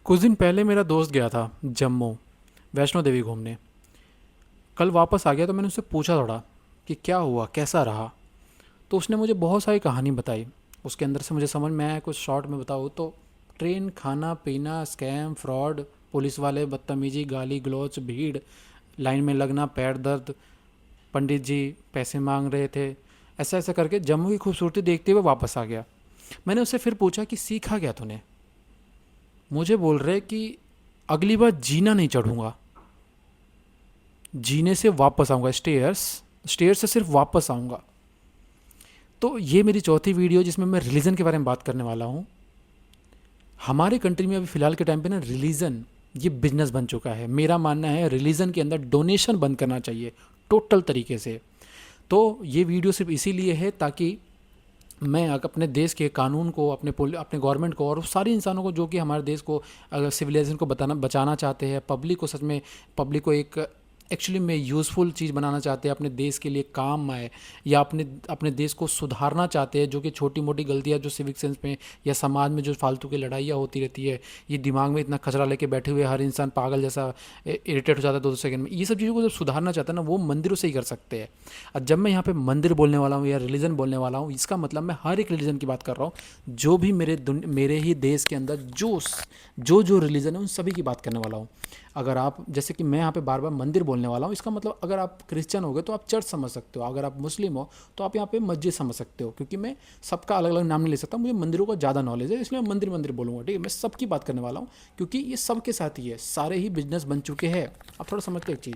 कुछ दिन पहले मेरा दोस्त गया था जम्मू वैष्णो देवी घूमने। कल वापस आ गया तो मैंने उससे पूछा थोड़ा कि क्या हुआ, कैसा रहा। तो उसने मुझे बहुत सारी कहानी बताई। उसके अंदर से मुझे समझ में आया, कुछ शॉर्ट में बताऊँ तो ट्रेन, खाना पीना, स्कैम, फ्रॉड, पुलिस वाले बदतमीजी, गाली गलौच, भीड़, लाइन में लगना, पैर दर्द, पंडित जी पैसे मांग रहे थे। ऐसा ऐसा करके जम्मू की खूबसूरती देखते हुए वापस आ गया। मैंने उससे फिर पूछा कि सीखा क्या तूने। मुझे बोल रहे कि अगली बार जीना नहीं चढ़ूंगा, जीने से वापस आऊँगा, स्टेयर्स स्टेयर्स से सिर्फ वापस आऊँगा। तो ये मेरी चौथी वीडियो जिसमें मैं रिलीजन के बारे में बात करने वाला हूँ। हमारे कंट्री में अभी फ़िलहाल के टाइम पे ना रिलीजन ये बिजनेस बन चुका है। मेरा मानना है रिलीजन के अंदर डोनेशन बंद करना चाहिए टोटल तरीके से। तो ये वीडियो सिर्फ इसीलिए है ताकि मैं अपने देश के कानून को, अपने गवर्नमेंट को और सारे इंसानों को जो कि हमारे देश को, अगर सिविलाइजेशन को बचाना चाहते हैं, पब्लिक को सच में, पब्लिक को एक एक्चुअली में यूज़फुल चीज़ बनाना चाहते हैं, अपने देश के लिए काम आए, या अपने अपने देश को सुधारना चाहते हैं, जो कि छोटी मोटी गलतियाँ जो सिविक सेंस में या समाज में जो फालतू की लड़ाइयाँ होती रहती है, ये दिमाग में इतना कचरा लेके बैठे हुए हर इंसान पागल जैसा इरिटेट हो जाता है 2 सेकंड में, ये सब चीज़ों को जब सुधारना चाहता है ना, वो मंदिरों से ही कर सकते हैं। और जब मैं यहाँ पे मंदिर बोलने वाला हूँ या रिलीजन बोलने वाला हूँ, इसका मतलब मैं हर एक रिलीजन की बात कर रहा हूँ। जो भी मेरे ही देश के अंदर जो रिलीजन है उन सभी की बात करने वाला हूँ। अगर आप, जैसे कि मैं यहाँ पे बार बार मंदिर बोलने वाला हूँ, इसका मतलब अगर आप क्रिश्चियन हो गए तो आप चर्च समझ सकते हो, अगर आप मुस्लिम हो तो आप यहाँ पे मस्जिद समझ सकते हो, क्योंकि मैं सबका अलग अलग नाम नहीं ले सकता, मुझे मंदिरों का ज़्यादा नॉलेज है, इसलिए मैं मंदिर मंदिर बोलूँगा। ठीक है, मैं सबकी बात करने वाला हूँ क्योंकि ये सबके साथ ही है, सारे ही बिजनेस बन चुके हैं। आप थोड़ा समझते हो एक चीज़,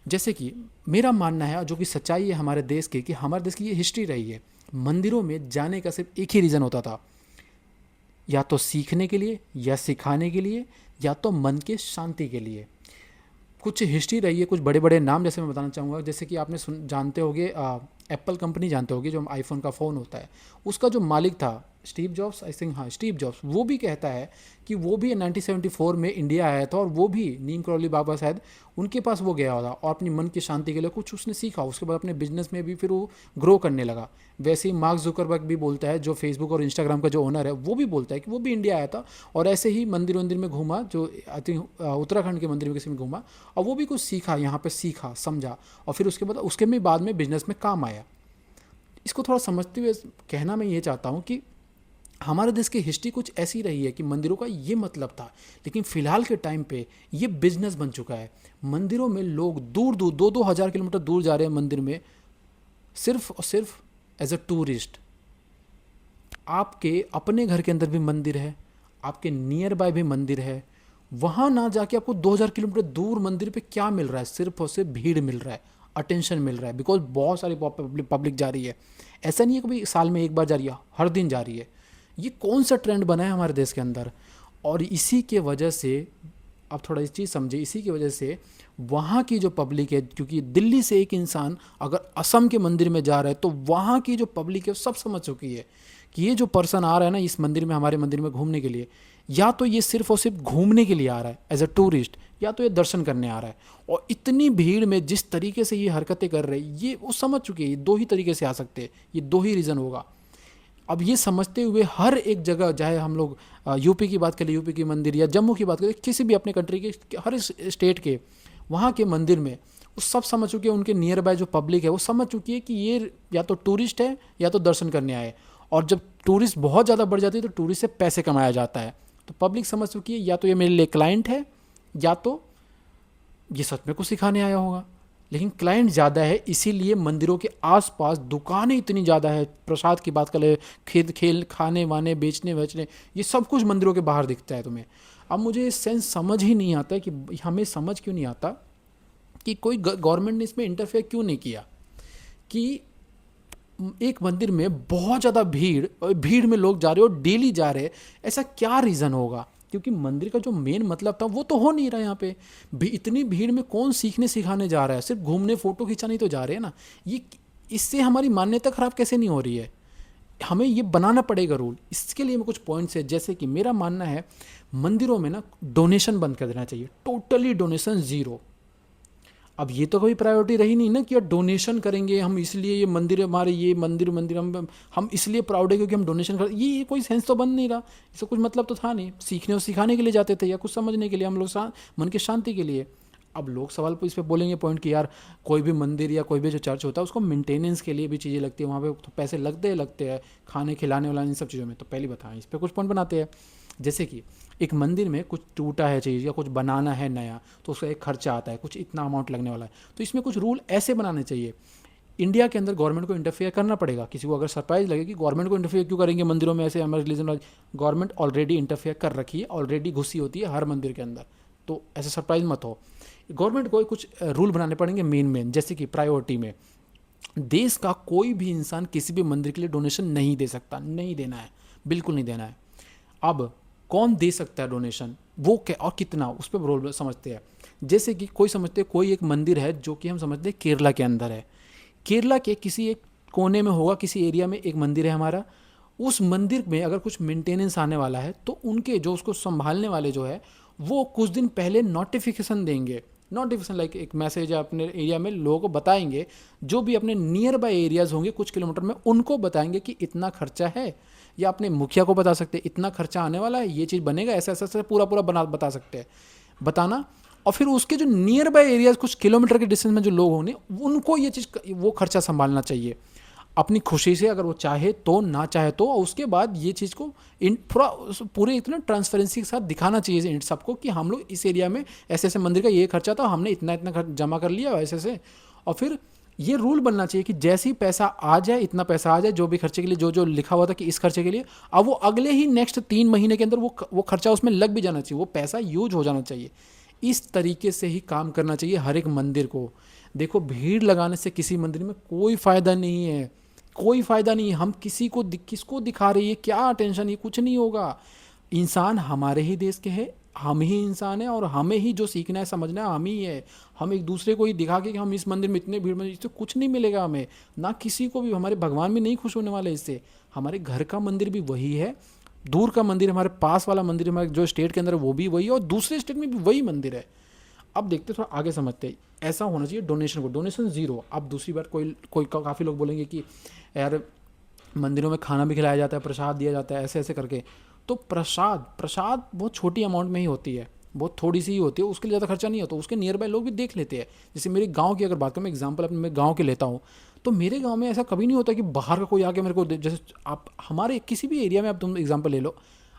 जैसे कि मेरा मानना है, जो कि सच्चाई है हमारे देश की, कि हमारे देश की ये हिस्ट्री रही है। मंदिरों में जाने का सिर्फ एक ही रीज़न होता था, या तो सीखने के लिए, या सिखाने के लिए, या तो मन के शांति के लिए। कुछ हिस्ट्री रही है, कुछ बड़े बड़े नाम जैसे मैं बताना चाहूँगा, जैसे कि आपने जानते होंगे, एप्पल कंपनी जानते होगे, जो आईफोन का फ़ोन होता है, उसका जो मालिक था स्टीव जॉब्स, आई थिंक, हाँ स्टीव जॉब्स, वो भी कहता है कि वो भी 1974 में इंडिया आया था, और वो भी नीम करौली बाबा शायद उनके पास वो गया था, और अपनी मन की शांति के लिए कुछ उसने सीखा। उसके बाद अपने बिजनेस में भी फिर वो ग्रो करने लगा। वैसे ही मार्क जुकरबर्ग भी बोलता है, जो फेसबुक और इंस्टाग्राम का जो ओनर है, वो भी बोलता है कि वो भी इंडिया आया था, और ऐसे ही मंदिर मंदिर में घूमा, जो आई थिंक उत्तराखंड के मंदिर में किसी में घूमा, और वो भी कुछ सीखा, यहाँ पे सीखा, समझा, और फिर उसके बाद में बिजनेस में काम आया। इसको थोड़ा समझते हुए कहना मैं ये चाहता हूँ कि हमारे देश की हिस्ट्री कुछ ऐसी रही है कि मंदिरों का ये मतलब था, लेकिन फ़िलहाल के टाइम पे ये बिजनेस बन चुका है। मंदिरों में लोग दूर दूर 2-2 हज़ार किलोमीटर दूर जा रहे हैं मंदिर में, सिर्फ और सिर्फ एज अ टूरिस्ट। आपके अपने घर के अंदर भी मंदिर है, आपके नियर बाय भी मंदिर है, वहाँ ना जाके आपको 2,000 किलोमीटर दूर मंदिर पे क्या मिल रहा है? सिर्फ और सिर्फ भीड़ मिल रहा है, अटेंशन मिल रहा है, बिकॉज बहुत सारी पब्लिक जा रही है। ऐसा नहीं है कि भाई साल में एक बार जा रही है, हर दिन जा रही है। ये कौन सा ट्रेंड बना है हमारे देश के अंदर? और इसी के वजह से, आप थोड़ा इस चीज़ समझे, इसी की वजह से वहाँ की जो पब्लिक है, क्योंकि दिल्ली से एक इंसान अगर असम के मंदिर में जा रहा है तो वहाँ की जो पब्लिक है वो सब समझ चुकी है कि ये जो पर्सन आ रहा है ना इस मंदिर में, हमारे मंदिर में घूमने के लिए, या तो ये सिर्फ और सिर्फ घूमने के लिए आ रहा है एज अ टूरिस्ट, या तो ये दर्शन करने आ रहा है। और इतनी भीड़ में जिस तरीके से ये हरकतें कर रहे हैं, ये वो समझ चुके हैं, ये दो ही तरीके से आ सकते हैं, ये दो ही रीज़न होगा। अब ये समझते हुए हर एक जगह, चाहे हम लोग यूपी की बात करें, यूपी की मंदिर, या जम्मू की बात करें, किसी भी अपने कंट्री के हर स्टेट के वहाँ के मंदिर में, वो सब समझ चुके हैं, उनके नियर बाय जो पब्लिक है वो समझ चुकी है कि ये या तो टूरिस्ट है या तो दर्शन करने आए। और जब टूरिस्ट बहुत ज़्यादा बढ़ जाती है तो टूरिस्ट से पैसे कमाया जाता है। तो पब्लिक समझ चुकी है, या तो ये मेरे लिए क्लाइंट है, या तो ये सच में कुछ सिखाने आया होगा। लेकिन क्लाइंट ज़्यादा है, इसीलिए मंदिरों के आसपास दुकानें इतनी ज़्यादा है। प्रसाद की बात करें, खेल खाने वाने, बेचने वेचने, ये सब कुछ मंदिरों के बाहर दिखता है तुम्हें। अब मुझे सेंस समझ ही नहीं आता कि हमें समझ क्यों नहीं आता कि कोई गवर्नमेंट ने इसमें इंटरफेयर क्यों नहीं किया कि एक मंदिर में बहुत ज़्यादा भीड़, और भीड़ में लोग जा रहे हो, डेली जा रहे हैं, ऐसा क्या रीज़न होगा? क्योंकि मंदिर का जो मेन मतलब था वो तो हो नहीं रहा यहाँ पे। इतनी भीड़ में कौन सीखने सिखाने जा रहा है? सिर्फ घूमने फोटो खिंचाने ही तो जा रहे हैं ना। ये इससे हमारी मान्यता खराब कैसे नहीं हो रही है? हमें ये बनाना पड़ेगा रूल। इसके लिए मैं कुछ पॉइंट्स है, जैसे कि मेरा मानना है मंदिरों में ना डोनेशन बंद कर देना चाहिए, टोटली डोनेशन ज़ीरो। अब ये तो कोई प्रायोरिटी रही नहीं ना कि यार डोनेशन करेंगे हम, इसलिए ये मंदिर हमारे, ये मंदिर मंदिर हम इसलिए प्राउड है क्योंकि हम डोनेशन कर, ये कोई सेंस तो बन नहीं रहा, इसका कुछ मतलब तो था नहीं। सीखने और सिखाने के लिए जाते थे या कुछ समझने के लिए, हम लोग मन की शांति के लिए। अब लोग सवाल पर इस पर बोलेंगे पॉइंट कि यार कोई भी मंदिर या कोई भी जो चर्च होता है उसको मेंटेनेंस के लिए भी चीज़ें लगती है, वहाँ पे तो पैसे लगते हैं खाने खिलाने वाला इन सब चीज़ों में। तो पहले बताएं, इस पर कुछ पॉइंट बनाते हैं। जैसे कि एक मंदिर में कुछ टूटा है चीज़ या कुछ बनाना है नया, तो उसका एक खर्चा आता है, कुछ इतना अमाउंट लगने वाला है। तो इसमें कुछ रूल ऐसे बनाने चाहिए। इंडिया के अंदर गवर्नमेंट को इंटरफेयर करना पड़ेगा। किसी को अगर सरप्राइज लगे कि गवर्नमेंट को इंटरफेयर क्यों करेंगे मंदिरों में, ऐसे हमारे रिलीजन, गवर्नमेंट ऑलरेडी इंटरफेयर कर रखी है, ऑलरेडी घुसी होती है हर मंदिर के अंदर, तो ऐसे सरप्राइज मत हो। गवर्नमेंट को कुछ रूल बनाने पड़ेंगे मेन, जैसे कि प्रायोरिटी में देश का कोई भी इंसान किसी भी मंदिर के लिए डोनेशन नहीं दे सकता, नहीं देना है, बिल्कुल नहीं देना है। अब कौन दे सकता है डोनेशन, वो क्या और कितना, उस पर रोल समझते हैं। जैसे कि कोई समझते हैं कोई एक मंदिर है जो कि हम समझते हैं केरला के अंदर है, केरला के किसी एक कोने में होगा, किसी एरिया में एक मंदिर है हमारा। उस मंदिर में अगर कुछ मेंटेनेंस आने वाला है तो उनके जो उसको संभालने वाले जो है वो कुछ दिन पहले नोटिफिकेशन देंगे। नोटिफिकेशन लाइक एक मैसेज अपने एरिया में लोगों को बताएंगे, जो भी अपने नियर बाय एरियाज होंगे कुछ किलोमीटर में, उनको बताएंगे कि इतना खर्चा है, या अपने मुखिया को बता सकते हैं इतना खर्चा आने वाला है, ये चीज़ बनेगा, ऐसा ऐसा ऐसा पूरा बता सकते हैं, बताना। और फिर उसके जो नियर बाय एरियाज कुछ किलोमीटर के डिस्टेंस में जो लोग होंगे उनको ये चीज़, वो खर्चा संभालना चाहिए अपनी खुशी से, अगर वो चाहे तो, ना चाहे तो। और उसके बाद ये चीज़ को पूरे इतना ट्रांसपेरेंसी के साथ दिखाना चाहिए इन सबको कि हम लोग इस एरिया में ऐसे ऐसे मंदिर का ये खर्चा था, हमने इतना इतना जमा कर लिया ऐसे ऐसे। और फिर ये रूल बनना चाहिए कि जैसे ही पैसा आ जाए, इतना पैसा आ जाए जो भी खर्चे के लिए, जो जो लिखा हुआ था कि इस खर्चे के लिए, अब वो अगले ही नेक्स्ट 3 महीने के अंदर वो खर्चा उसमें लग भी जाना चाहिए, वो पैसा यूज हो जाना चाहिए। इस तरीके से ही काम करना चाहिए हर एक मंदिर को। देखो भीड़ लगाने से किसी मंदिर में कोई फ़ायदा नहीं है, कोई फ़ायदा नहीं है। हम किसको दिखा रही है, क्या टेंशन है, कुछ नहीं होगा। इंसान हमारे ही देश के हैं, हम ही इंसान हैं, और हमें ही जो सीखना है समझना है हम ही है। हम एक दूसरे को ही दिखा के कि हम इस मंदिर में इतने भीड़ में, इससे कुछ नहीं मिलेगा हमें, ना किसी को भी। हमारे भगवान भी नहीं खुश होने वाले इससे। हमारे घर का मंदिर भी वही है, दूर का मंदिर, हमारे पास वाला मंदिर, हमारे जो स्टेट के अंदर है वो भी वही है, और दूसरे स्टेट में भी वही मंदिर है। अब देखते थोड़ा आगे समझते हैं। ऐसा होना चाहिए डोनेशन को, डोनेशन ज़ीरो। अब दूसरी बात, कोई काफ़ी लोग बोलेंगे कि यार मंदिरों में खाना भी खिलाया जाता है, प्रसाद दिया जाता है, ऐसे ऐसे करके। तो प्रसाद बहुत छोटी अमाउंट में ही होती है, बहुत थोड़ी सी ही होती है, उसके लिए ज़्यादा खर्चा नहीं होता, उसके नियर बाय लोग भी देख लेते हैं। जैसे मेरे गांव की अगर बात करूँ, मैं एग्जांपल अपने मैं गांव के लेता हूँ, तो मेरे गांव में ऐसा कभी नहीं होता कि बाहर का कोई आके मेरे को जैसे आप हमारे किसी भी एरिया में, आप तुम एग्जांपल ले लो,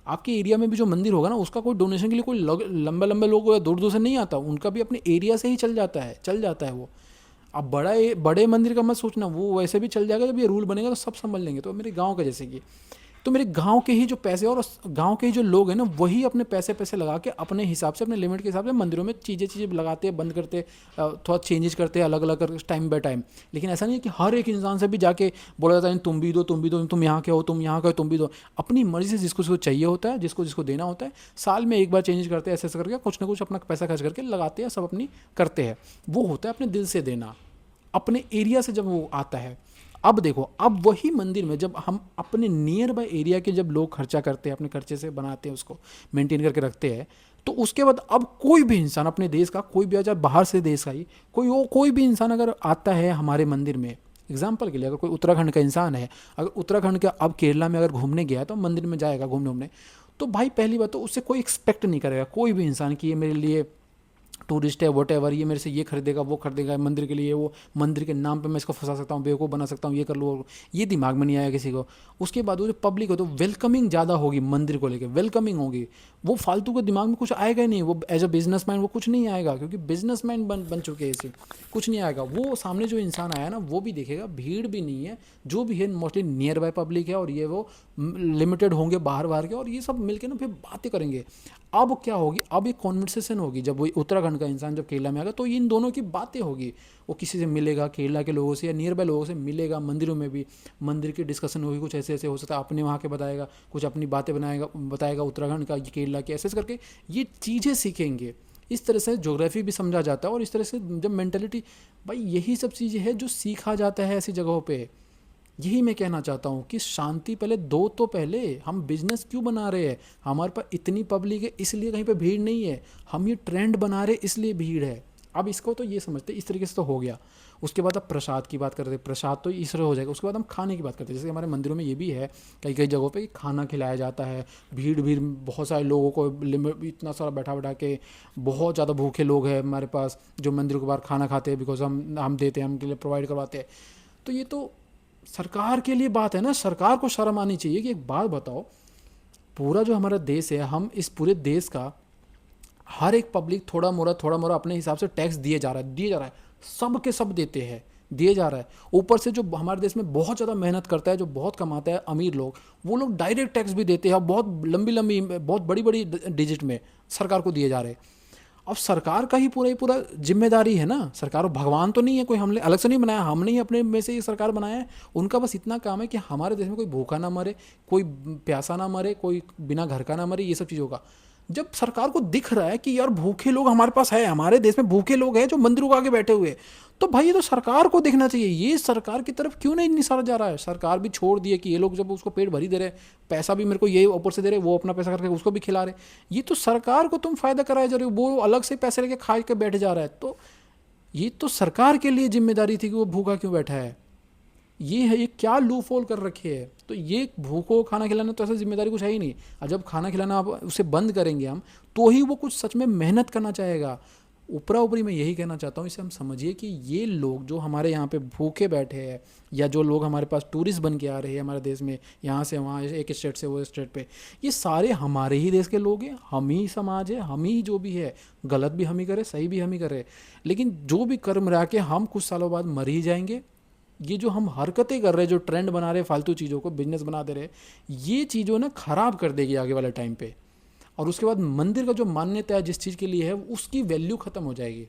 आपके एरिया में भी जो मंदिर होगा ना, उसका कोई डोनेशन के लिए कोई लंबे लंबे लोग या दूर दूर से नहीं आता, उनका भी अपने एरिया से ही चल जाता है वो। अब बड़े मंदिर का मत सोचना, वो वैसे भी चल जाएगा, जब ये रूल बनेगा तो सब संभल लेंगे। तो मेरे गांव का जैसे कि, तो मेरे गांव के ही जो पैसे और गांव के ही जो लोग हैं ना, वही अपने पैसे लगा के अपने हिसाब से, अपने लिमिट के हिसाब से मंदिरों में चीज़ें लगाते हैं, बंद करते हैं, थोड़ा चेंजेस करते हैं अलग अलग कर टाइम बाय टाइम। लेकिन ऐसा नहीं है कि हर एक इंसान से भी जाके बोला जाता है तुम भी दो, तुम यहाँ के हो, तुम यहाँ के हो, तुम भी दो। अपनी मर्जी से जिसको चाहिए होता है, जिसको देना होता है, साल में एक बार चेंज करते हैं, ऐसे ऐसे करके कुछ ना कुछ अपना पैसा खर्च करके लगाते हैं, सब अपनी करते हैं। वो होता है अपने दिल से देना, अपने एरिया से जब वो आता है। अब देखो, अब वही मंदिर में जब हम अपने नियर बाय एरिया के जब लोग खर्चा करते हैं, अपने खर्चे से बनाते हैं, उसको मेंटेन करके रखते हैं, तो उसके बाद अब कोई भी इंसान अपने देश का, कोई भी आ जाए बाहर से देश का ही, कोई भी इंसान अगर आता है हमारे मंदिर में, एग्जाम्पल के लिए अगर कोई उत्तराखंड का इंसान है, अगर उत्तराखंड का अब केरला में अगर घूमने गया है तो मंदिर में जाएगा घूमने, तो भाई पहली बात तो उससे कोई एक्सपेक्ट नहीं करेगा कोई भी इंसान कि ये मेरे लिए टूरिस्ट है, वट एवर, ये मेरे से ये खरीदेगा, वो खरीदेगा मंदिर के लिए, वो मंदिर के नाम पे मैं इसको फंसा सकता हूँ, बेवकूफ़ बना सकता हूँ, ये कर लो, ये दिमाग में नहीं आया किसी को। उसके बाद वो जो पब्लिक हो तो वेलकमिंग ज़्यादा होगी मंदिर को लेकर, वेलकमिंग होगी, वो फालतू के दिमाग में कुछ आएगा ही नहीं। वो एज अ बिजनेसमैन वो कुछ नहीं आएगा, क्योंकि बिजनेसमैन बन चुके हैं इसे, कुछ नहीं आएगा। वो सामने जो इंसान आया ना, वो भी देखेगा, भीड़ भी नहीं है, जो भी है मोस्टली नियर बाय पब्लिक है, और ये वो लिमिटेड होंगे बाहर के, और ये सब मिलकर ना फिर बातें करेंगे। अब क्या होगी, अब एक कॉन्वर्सेशन होगी। जब वो उत्तराखंड का इंसान जब केरला में आएगा तो इन दोनों की बातें होगी, वो किसी से मिलेगा, केरला के लोगों से या नियर बाय लोगों से मिलेगा, मंदिरों में भी मंदिर की डिस्कशन होगी, कुछ ऐसे ऐसे हो सकता है, अपने वहाँ के बताएगा, कुछ अपनी बातें बताएगा उत्तराखंड का, केरला के, ऐसे करके ये चीज़ें सीखेंगे। इस तरह से ज्योग्राफी भी समझा जाता है, और इस तरह से जब मेंटेलिटी, भाई यही सब चीज़ें हैं जो सीखा जाता है ऐसी जगहों पे। यही मैं कहना चाहता हूँ कि शांति पहले दो, तो पहले हम बिजनेस क्यों बना रहे हैं, हमारे पास इतनी पब्लिक है इसलिए कहीं पे भीड़ नहीं है, हम ये ट्रेंड बना रहे इसलिए भीड़ है। अब इसको तो ये समझते इस तरीके से तो हो गया। उसके बाद अब प्रसाद की बात करते, प्रसाद तो इस तरह हो जाएगा। उसके बाद हम खाने की बात करते हैं, जैसे हमारे मंदिरों में ये भी है कई कई जगहों पे कि खाना खिलाया जाता है, भीड़ भीड़ बहुत सारे लोगों को लिमिट इतना सारा बैठा बैठा के, बहुत ज़्यादा भूखे लोग हैं हमारे पास जो मंदिरों के बाहर खाना खाते हैं, बिकॉज हम देते हैं, हम के लिए प्रोवाइड करवाते हैं। तो ये तो सरकार के लिए बात है ना, सरकार को शर्म आनी चाहिए कि एक बात बताओ, पूरा जो हमारा देश है, हम इस पूरे देश का हर एक पब्लिक थोड़ा मोड़ा अपने हिसाब से टैक्स दिए जा रहा है, सब के सब देते हैं, दिए जा रहा है। ऊपर से जो हमारे देश में बहुत ज़्यादा मेहनत करता है, जो बहुत कमाता है अमीर लोग, वो लोग डायरेक्ट टैक्स भी देते हैं, और बहुत लंबी लंबी बहुत बड़ी बड़ी डिजिट में सरकार को दिए जा रहे हैं। अब सरकार का ही पूरा जिम्मेदारी है ना, सरकार भगवान तो नहीं है, कोई हमने अलग से नहीं बनाया, हमने ही अपने में से ये सरकार बनाया है। उनका बस इतना काम है कि हमारे देश में कोई भूखा ना मरे, कोई प्यासा ना मरे, कोई बिना घर का ना मरे, ये सब चीज़ों का। जब सरकार को दिख रहा है कि यार भूखे लोग हमारे पास है, हमारे देश में भूखे लोग हैं जो मंदिरों के आगे बैठे हुए हैं, तो भाई ये तो सरकार को देखना चाहिए, ये सरकार की तरफ क्यों नहीं निसारा जा रहा है। सरकार भी छोड़ दिए कि ये लोग जब उसको पेट भरी दे रहे, पैसा भी मेरे को ये ऊपर से दे रहे, वो अपना पैसा करके उसको भी खिला रहे, ये तो सरकार को तुम फायदा कराए जा रहे हो, वो अलग से पैसे लेके खा के बैठ जा रहा है। तो ये तो सरकार के लिए जिम्मेदारी थी कि वो भूखा क्यों बैठा है। ये है, ये क्या लूफोल कर रखे है। तो ये भूखों खाना खिलाना तो ऐसा जिम्मेदारी कुछ है ही नहीं। और जब खाना खिलाना आप उसे बंद करेंगे हम, तो ही वो कुछ सच में मेहनत करना चाहेगा। ऊपरा ऊपरी मैं यही कहना चाहता हूँ, इसे हम समझिए कि ये लोग जो हमारे यहाँ पे भूखे बैठे हैं, या जो लोग हमारे पास टूरिस्ट बन के आ रहे हैं हमारे देश में, यहाँ से वहाँ, एक स्टेट से वो स्टेट पे, ये सारे हमारे ही देश के लोग हैं, हम ही समाज है, हम ही जो भी है, गलत भी हम ही करे, सही भी हम ही करे। लेकिन जो भी कर्म रहा के हम कुछ सालों बाद मर ही जाएंगे। ये जो हम हरकतें कर रहे हैं, जो ट्रेंड बना रहे हैं, फालतू चीज़ों को बिजनेस बना दे रहे, ये चीज़ों ना खराब कर देगी आगे वाले टाइम पे। और उसके बाद मंदिर का जो मान्यता है जिस चीज़ के लिए है, उसकी वैल्यू ख़त्म हो जाएगी।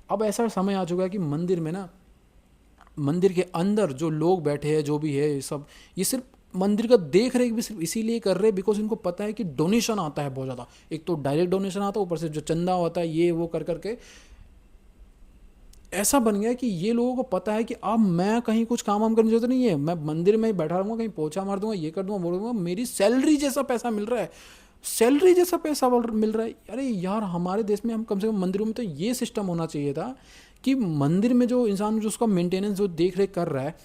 अब ऐसा समय आ चुका है कि मंदिर में ना, मंदिर के अंदर जो लोग बैठे हैं, जो भी है, ये सब, ये सिर्फ मंदिर का देख रेख भी सिर्फ इसीलिए कर रहे हैं बिकॉज इनको पता है कि डोनेशन आता है बहुत ज़्यादा। एक तो डायरेक्ट डोनेशन आता है, ऊपर से जो चंदा होता है, ये वो कर करके ऐसा बन गया कि ये लोगों को पता है कि अब मैं कहीं कुछ काम वाम करने की जरूरत नहीं है, मैं मंदिर में ही बैठा रहूँगा, कहीं पोछा मार दूंगा, ये कर दूंगा, वो दूंगा, मेरी सैलरी जैसा पैसा मिल रहा है, सैलरी जैसा पैसा मिल रहा है। अरे यार, हमारे देश में हम कम से कम मंदिरों में तो ये सिस्टम होना चाहिए था कि मंदिर में जो इंसान जो उसका मेंटेनेंस जो देख रेख कर रहा है,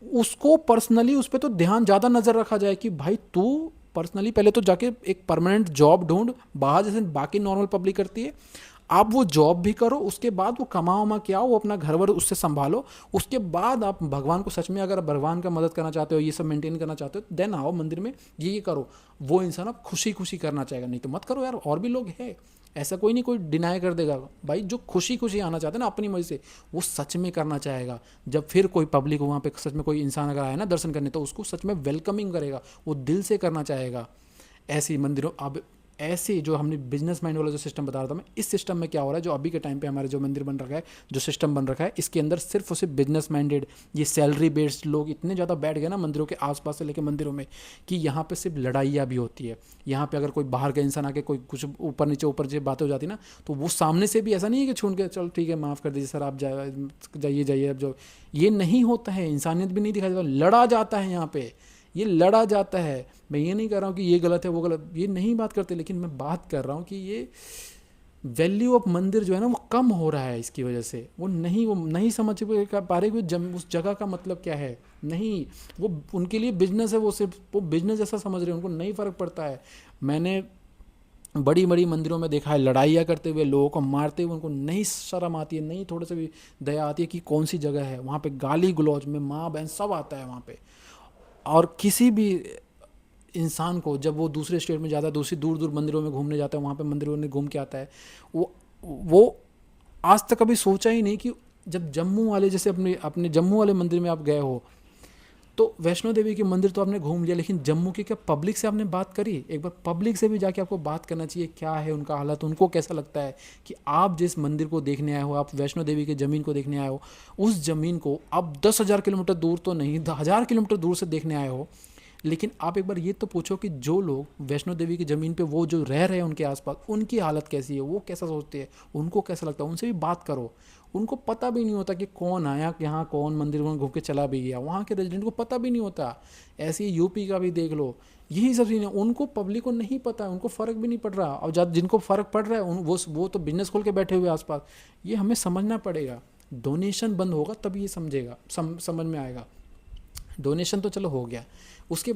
उसको पर्सनली उस पर तो ध्यान ज़्यादा नज़र रखा जाए कि भाई तू पर्सनली पहले तो जाके एक परमानेंट जॉब ढूंढ बाहर, जैसे बाकी नॉर्मल पब्लिक करती है। आप वो जॉब भी करो, उसके बाद वो कमाओ वमा क्या, वो अपना घर वर उससे संभालो, उसके बाद आप भगवान को सच में अगर भगवान का मदद करना चाहते हो, ये सब मेंटेन करना चाहते हो, देन आओ मंदिर में, ये करो। वो इंसान आप खुशी खुशी करना चाहेगा, नहीं तो मत करो यार। और भी लोग हैं, ऐसा कोई नहीं, कोई डिनाई कर देगा भाई। जो खुशी खुशी आना चाहते हैं ना अपनी मर्जी से, वो सच में करना चाहेगा। जब फिर कोई पब्लिक वहाँ पे सच में कोई इंसान अगर आए ना दर्शन करने, तो उसको सच में वेलकमिंग करेगा, वो दिल से करना चाहेगा। ऐसे ही मंदिरों, अब ऐसे जो हमने बिजनेस माइंड वाला जो सिस्टम बता रहा था मैं, इस सिस्टम में क्या हो रहा है, जो अभी के टाइम पे हमारे जो मंदिर बन रखा है, जो सिस्टम बन रखा है, इसके अंदर सिर्फ और सिर्फ बिजनेस माइंडेड, ये सैलरी बेस्ड लोग इतने ज़्यादा बैठ गए ना मंदिरों के आसपास से लेकर मंदिरों में, कि यहाँ पे सिर्फ लड़ाइयाँ भी होती है। यहाँ पे अगर कोई बाहर का इंसान आके कोई कुछ ऊपर नीचे बातें हो जाती ना, तो वो सामने से भी ऐसा नहीं है कि छूट के चलो ठीक है माफ़ कर दीजिए सर, आप जाइए अब जो, ये नहीं होता है। इंसानियत भी नहीं दिखाई देता, लड़ा जाता है यहाँ पे, ये लड़ा जाता है। मैं ये नहीं कर रहा हूँ कि ये गलत है वो गलत, ये नहीं बात करते, लेकिन मैं बात कर रहा हूँ कि ये वैल्यू ऑफ मंदिर जो है ना, वो कम हो रहा है इसकी वजह से। वो नहीं समझ पा रहे कि उस जगह का मतलब क्या है। नहीं, वो उनके लिए बिजनेस है, वो सिर्फ वो बिजनेस जैसा समझ रहे हैं, उनको नहीं फ़र्क पड़ता है। मैंने बड़ी बड़ी मंदिरों में देखा है लड़ाइयाँ करते हुए, लोगों को मारते हुए, उनको नहीं शर्म आती है, नहीं थोड़े से भी दया आती है कि कौन सी जगह है। वहाँ पे गाली गलौज में माँ बहन सब आता है वहाँ पे। और किसी भी इंसान को जब वो दूसरे स्टेट में जाता है, दूसरी दूर दूर मंदिरों में घूमने जाता है, वहाँ पे मंदिरों में घूम के आता है, वो आज तक कभी सोचा ही नहीं कि जब जम्मू वाले, जैसे अपने अपने जम्मू वाले मंदिर में आप गए हो, तो वैष्णो देवी के मंदिर तो आपने घूम लिया, लेकिन जम्मू की क्या पब्लिक से आपने बात करी? एक बार पब्लिक से भी जाके आपको बात करना चाहिए, क्या है उनका हालत, उनको कैसा लगता है कि आप जिस मंदिर को देखने आए हो, आप वैष्णो देवी की ज़मीन को देखने आए हो, उस ज़मीन को आप 10,000 किलोमीटर दूर तो नहीं, 10,000 किलोमीटर दूर से देखने आए हो, लेकिन आप एक बार ये तो पूछो कि जो लोग वैष्णो देवी की ज़मीन पे वो जो रह रहे हैं उनके आसपास, उनकी हालत कैसी है, वो कैसा सोचते हैं, उनको कैसा लगता है, उनसे भी बात करो। उनको पता भी नहीं होता कि कौन आया यहाँ, कौन मंदिर में घूम के चला भी गया, वहाँ के रेजिडेंट को पता भी नहीं होता। ऐसे ही यूपी का भी देख लो, यही सब चीज़ें उनको, पब्लिक को नहीं पता है, उनको फ़र्क भी नहीं पड़ रहा। और जब जिनको फ़र्क पड़ रहा है वो तो बिजनेस खोल के बैठे हुए आसपास। ये हमें समझना पड़ेगा। डोनेशन बंद होगा तब ये समझेगा, समझ में आएगा। डोनेशन तो चलो हो गया, उसके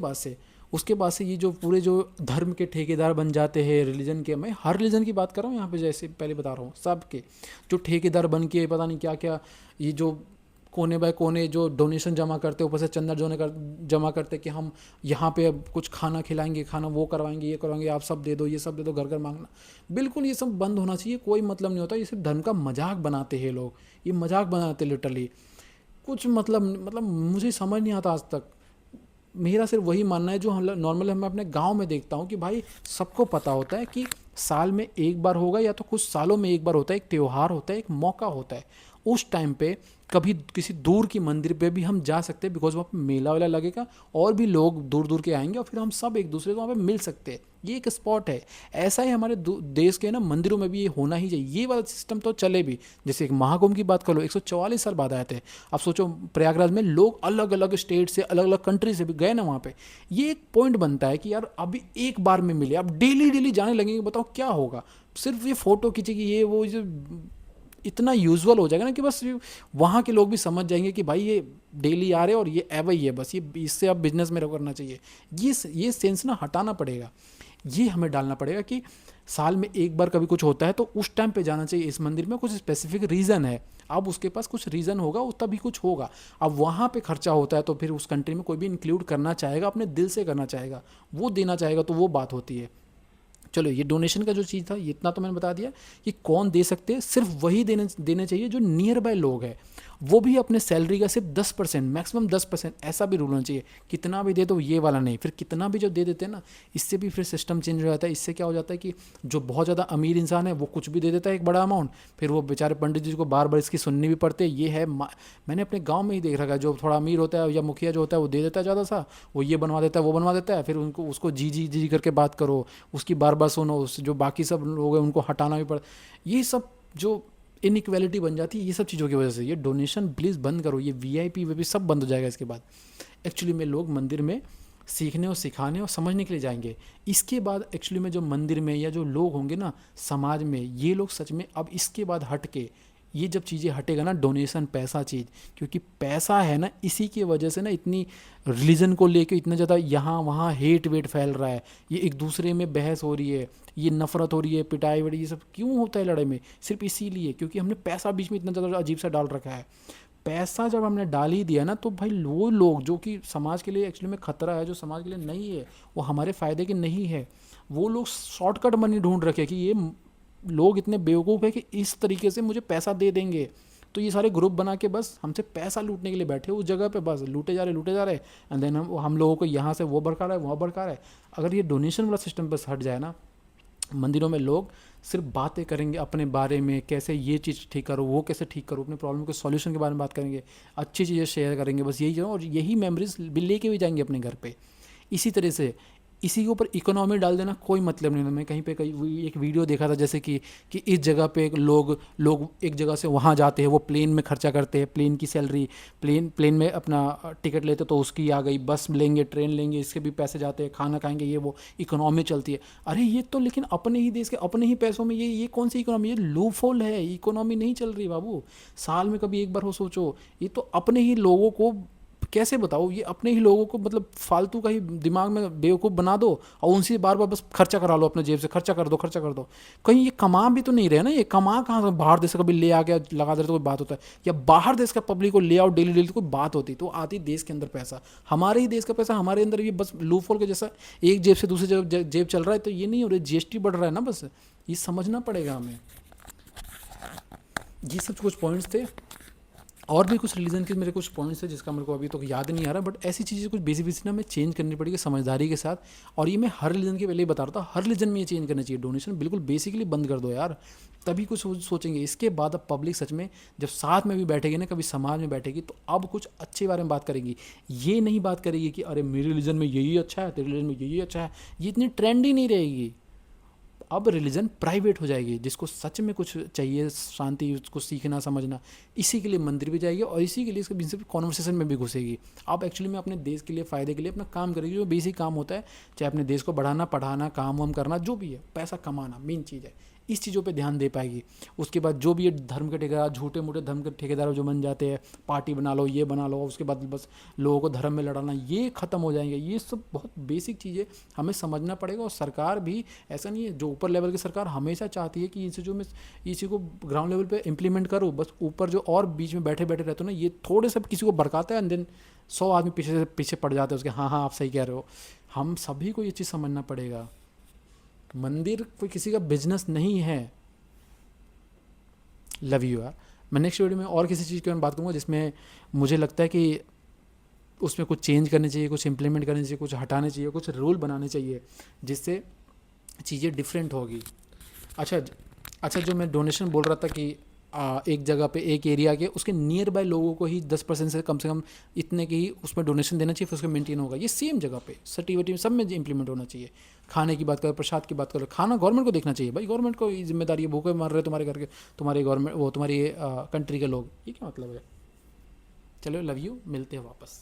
बाद से ये जो पूरे जो धर्म के ठेकेदार बन जाते हैं रिलीजन के, मैं हर रिलीजन की बात कर रहा हूँ यहाँ पे, जैसे पहले बता रहा हूँ, सब के जो ठेकेदार बन के पता नहीं क्या क्या, ये जो कोने बाय कोने जो डोनेशन जमा करते, ऊपर से चंदा जमा करते कि हम यहाँ पे अब कुछ खाना खिलाएंगे, खाना वो करवाएंगे, ये करवाएंगे, आप सब दे दो, ये सब दे दो, घर घर मांगना, बिल्कुल ये सब बंद होना चाहिए। कोई मतलब नहीं होता, ये सिर्फ धर्म का मजाक बनाते हैं लोग, ये मजाक बनाते लिटरली। कुछ मतलब मुझे समझ नहीं आता आज तक। मेरा सिर्फ वही मानना है जो नॉर्मली मैं अपने गांव में देखता हूँ कि भाई सबको पता होता है कि साल में एक बार होगा या तो कुछ सालों में एक बार होता है, एक त्यौहार होता है, एक मौका होता है। उस टाइम पे कभी किसी दूर की मंदिर पे भी हम जा सकते हैं, बिकॉज वहाँ पे मेला वेला लगेगा और भी लोग दूर दूर के आएंगे और फिर हम सब एक दूसरे को वहाँ पे मिल सकते हैं। ये एक स्पॉट है। ऐसा ही हमारे देश के ना मंदिरों में भी ये होना ही चाहिए, ये वाला सिस्टम तो चले भी। जैसे एक महाकुंभ की बात कर लो, 144 साल बाद आए थे। अब सोचो प्रयागराज में लोग अलग अलग स्टेट से, अलग अलग कंट्री से भी गए ना वहाँ पे। ये एक पॉइंट बनता है कि यार अभी एक बार में मिले, अब डेली डेली जाने लगेंगे, बताओ क्या होगा। सिर्फ ये फोटो खींचेगी, ये वो जो इतना यूजुअल हो जाएगा ना कि बस वहाँ के लोग भी समझ जाएंगे कि भाई ये डेली आ रहे हैं और ये एवं ही है, बस ये इससे अब बिजनेस में करना चाहिए। ये सेंस ना हटाना पड़ेगा। ये हमें डालना पड़ेगा कि साल में एक बार कभी कुछ होता है तो उस टाइम पे जाना चाहिए इस मंदिर में, कुछ स्पेसिफिक रीज़न है। अब उसके पास कुछ रीज़न होगा, तभी कुछ होगा। अब वहाँ पे खर्चा होता है तो फिर उस कंट्री में कोई भी इंक्लूड करना चाहेगा, अपने दिल से करना चाहेगा, वो देना चाहेगा, तो वो बात होती है। चलो ये डोनेशन का जो चीज़ था, ये इतना तो मैंने बता दिया कि कौन दे सकते हैं। सिर्फ वही देने चाहिए जो नियर बाय लोग हैं, वो भी अपने सैलरी का सिर्फ 10%, मैक्सिमम 10%, ऐसा भी रूल होना चाहिए। कितना भी दे दो ये वाला नहीं। फिर कितना भी जो दे देते हैं ना, इससे भी फिर सिस्टम चेंज हो जाता है। इससे क्या हो जाता है कि जो बहुत ज़्यादा अमीर इंसान है वो कुछ भी दे देता है, एक बड़ा अमाउंट, फिर वो बेचारे पंडित जी को बार बार इसकी सुननी भी पड़ती है। ये है मैंने अपने गाँव में ही देख रखा है, जो थोड़ा अमीर होता है या मुखिया जो होता है वो दे देता है ज़्यादा सा, वो ये बनवा देता है, वो बनवा देता है, फिर उनको उसको जी जी जी करके बात करो, उसकी बार बार सुनो, जो बाकी सब लोग हैं उनको हटाना भी पड़ा। ये सब जो इनइक्वालिटी बन जाती है, ये सब चीज़ों की वजह से। ये डोनेशन प्लीज़ बंद करो, ये वीआईपी वे भी सब बंद हो जाएगा इसके बाद। एक्चुअली में लोग मंदिर में सीखने और सिखाने और समझने के लिए जाएंगे। इसके बाद एक्चुअली में जो मंदिर में या जो लोग होंगे ना समाज में, ये लोग सच में अब इसके बाद हट के, ये जब चीज़ें हटेगा ना, डोनेशन पैसा चीज़, क्योंकि पैसा है ना, इसी की वजह से ना इतनी रिलीजन को लेके इतना ज़्यादा यहाँ वहाँ हेट वेट फैल रहा है। ये एक दूसरे में बहस हो रही है, ये नफरत हो रही है, पिटाई वड़ी, ये सब क्यों होता है लड़ाई में? सिर्फ इसीलिए क्योंकि हमने पैसा बीच में इतना ज़्यादा अजीब सा डाल रखा है। पैसा जब हमने डाल ही दिया ना, तो भाई वो लोग जो कि समाज के लिए एक्चुअली में खतरा है, जो समाज के लिए नहीं है, वो हमारे फ़ायदे के नहीं है, वो लोग शॉर्टकट मनी ढूंढ रखे कि ये लोग इतने बेवकूफ़ है कि इस तरीके से मुझे पैसा दे देंगे। तो ये सारे ग्रुप बना के बस हमसे पैसा लूटने के लिए बैठे उस जगह पे, बस लूटे जा रहे एंड देन हम लोगों को यहाँ से वो भड़का रहा है, वहाँ भड़का रहा है। अगर ये डोनेशन वाला सिस्टम बस हट जाए ना, मंदिरों में लोग सिर्फ बातें करेंगे अपने बारे में, कैसे ये चीज़ ठीक करो, वो कैसे ठीक करो, अपने प्रॉब्लम के सॉल्यूशन के बारे में बात करेंगे, अच्छी चीज़ें शेयर करेंगे, बस यही और यही मेमोरीज भी लेके भी जाएंगे अपने घर पे। इसी तरह से इसी के ऊपर इकोनॉमी डाल देना कोई मतलब नहीं। मैं कहीं पे एक वीडियो देखा था, जैसे कि इस जगह पे लोग एक जगह से वहाँ जाते हैं, वो प्लेन में खर्चा करते हैं, प्लेन की सैलरी, प्लेन में अपना टिकट लेते तो उसकी आ गई, बस लेंगे, ट्रेन लेंगे, इसके भी पैसे जाते हैं, खाना खाएंगे, ये वो इकोनॉमी चलती है। अरे ये तो लेकिन अपने ही देश के अपने ही पैसों में, ये कौन सी इकोनॉमी? ये लूपहोल है, इकोनॉमी नहीं चल रही बाबू। साल में कभी एक बार हो, सोचो। ये तो अपने ही लोगों को कैसे बताओ, ये अपने ही लोगों को मतलब फालतू का ही दिमाग में बेवकूफ़ बना दो और उनसे बार बार बस खर्चा करा लो, अपने जेब से खर्चा कर दो। कहीं ये कमा भी तो नहीं रहे ना, ये कमा कहाँ से? बाहर देश से कभी ले आ गया लगा दे तो कोई बात होता है? या बाहर देश का पब्लिक को ले आओ डेली डेली तो कोई बात होती? तो आती देश के अंदर पैसा, हमारे ही देश का पैसा हमारे अंदर, ये बस लूपहोल के जैसा एक जेब से दूसरी जेब चल रहा है। तो ये नहीं हो रहा, जीएसटी बढ़ रहा है ना, बस ये समझना पड़ेगा हमें। ये सब कुछ पॉइंट्स थे और भी कुछ रिलीजन के मेरे कुछ पॉइंट्स है जिसका मेरे को अभी तो याद नहीं आ रहा, बट ऐसी चीज़ें कुछ बेसिक बेसिक ना हमें चेंज करनी पड़ेगी समझदारी के साथ। और ये मैं हर रिलीजन के पहले ही बता रहा था, हर रिलीजन में ये चेंज करना चाहिए। डोनेशन बिल्कुल बेसिकली बंद कर दो यार, तभी कुछ सोचेंगे। इसके बाद अब पब्लिक सच में जब साथ में भी बैठेगी ना, कभी समाज में बैठेगी, तो अब कुछ अच्छे बारे में बात करेगी। ये नहीं बात करेगी कि अरे मेरे रिलीजन में यही अच्छा है, तेरे रिलीजन में यही अच्छा है। ये इतनी ट्रेंड ही नहीं रहेगी। अब रिलीजन प्राइवेट हो जाएगी। जिसको सच में कुछ चाहिए शांति, उसको सीखना समझना, इसी के लिए मंदिर भी जाएगी और इसी के लिए इसके बीच कॉन्वर्सेशन में भी घुसेगी। अब एक्चुअली में अपने देश के लिए, फ़ायदे के लिए अपना काम करेगी, जो बेसिक काम होता है, चाहे अपने देश को बढ़ाना, पढ़ाना, काम वाम करना, जो भी है, पैसा कमाना मेन चीज़ है। इस चीज़ों पे ध्यान दे पाएगी। उसके बाद जो भी ये धर्म के ठेकेदार, झूठे मूठे धर्म के ठेकेदार जो बन जाते हैं, पार्टी बना लो, ये बना लो, उसके बाद बस लोगों को धर्म में लड़ाना, ये ख़त्म हो जाएंगे। ये सब बहुत बेसिक चीज़ें हमें समझना पड़ेगा। और सरकार भी, ऐसा नहीं है, जो ऊपर लेवल की सरकार हमेशा चाहती है कि इन चीज़ों में, इस चीज़ को ग्राउंड लेवल पे इम्प्लीमेंट करो। बस ऊपर जो और बीच में बैठे बैठे रहते हो ना, ये थोड़े से किसी को भड़काता है, एंड देन 100 आदमी पीछे से पीछे पड़ जाते हैं उसके, हाँ हाँ आप सही कह रहे हो। हम सभी को ये चीज़ समझना पड़ेगा। मंदिर कोई किसी का बिजनेस नहीं है। लव यू यार। मैं नेक्स्ट वीडियो में और किसी चीज़ के बारे में बात करूँगा जिसमें मुझे लगता है कि उसमें कुछ चेंज करने चाहिए, कुछ इंप्लीमेंट करने चाहिए, कुछ हटाने चाहिए, कुछ रूल बनाने चाहिए, जिससे चीज़ें डिफरेंट होगी। अच्छा अच्छा, जो मैं डोनेशन बोल रहा था कि एक जगह पे, एक एरिया के उसके नियर बाय लोगों को ही 10% से कम इतने के ही उसमें डोनेशन देना चाहिए, फिर उसका मेंटेन होगा। ये सेम जगह पे सिटी वेटी में सब में इंप्लीमेंट होना चाहिए। खाने की बात करें, प्रसाद की बात करें, खाना गवर्नमेंट को देखना चाहिए भाई। गवर्नमेंट को जिम्मेदारी है, भूखे मर रहे तुम्हारे घर के, तुम्हारे गवर्नमेंट, वो तुम्हारी कंट्री के लोग, ये क्या मतलब है। चलो लव यू, मिलते हैं वापस।